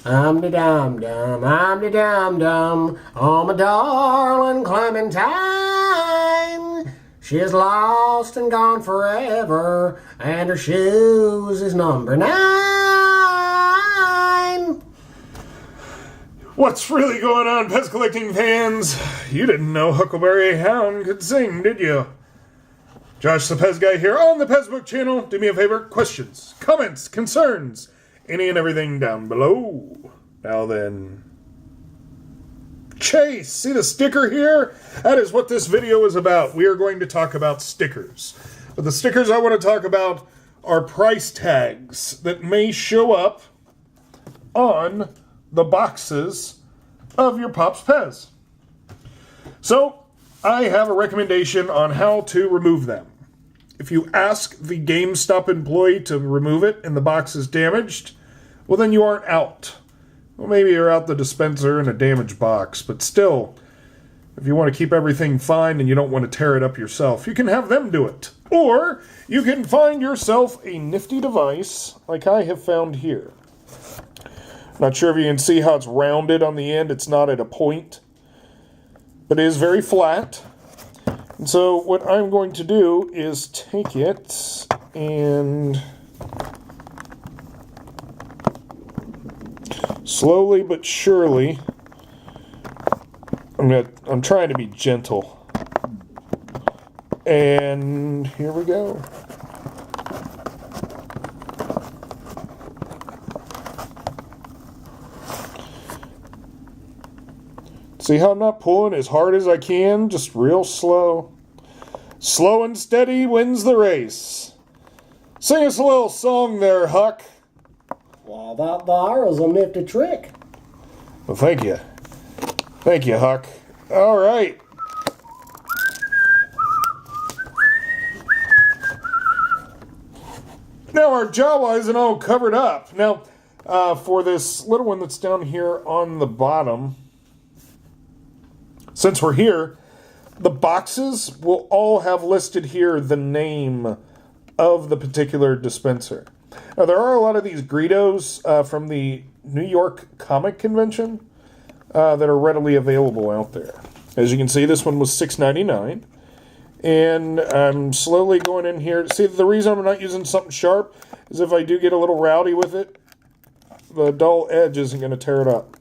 I'm the dum-dum, I'm the dum-dum, oh my darling Clementine. She is lost and gone forever, and her shoes is number 9. What's really going on, PEZ collecting fans? You didn't know Huckleberry Hound could sing, did you? Josh the PEZ guy here on the PEZ Book channel. Do me a favor, questions, comments, concerns, any and everything down below. Now then, Chase, see the sticker here? That is what this video is about. We are going to talk about stickers. But the stickers I want to talk about are price tags that may show up on the boxes of your POP PEZ. So, I have a recommendation on how to remove them. If you ask the GameStop employee to remove it and the box is damaged, well then you aren't out. Well, maybe you're out the dispenser in a damaged box, but still, if you want to keep everything fine and you don't want to tear it up yourself, you can have them do it. Or you can find yourself a nifty device like I have found here. Not sure if you can see how it's rounded on the end. It's not at a point, but it is very flat. And so what I'm going to do is take it and slowly but surely, I'm trying to be gentle. And here we go. See how I'm not pulling as hard as I can? Just real slow. Slow and steady wins the race. Sing us a little song there, Huck. Well, that there is a nifty trick. Well, thank you. Thank you, Huck. All right. Now our Jawa isn't all covered up. Now, for this little one that's down here on the bottom, since we're here, the boxes will all have listed here the name of the particular dispenser. Now, there are a lot of these Greedos from the New York Comic Convention that are readily available out there. As you can see, this one was $6.99. And I'm slowly going in here. See, the reason I'm not using something sharp is if I do get a little rowdy with it, the dull edge isn't going to tear it up.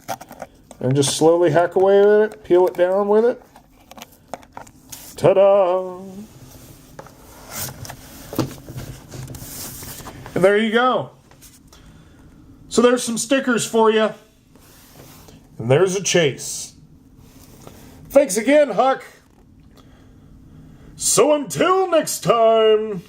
And just slowly hack away with it, peel it down with it. Ta-da! And there you go. So there's some stickers for you. And there's a chase. Thanks again, Huck. So until next time.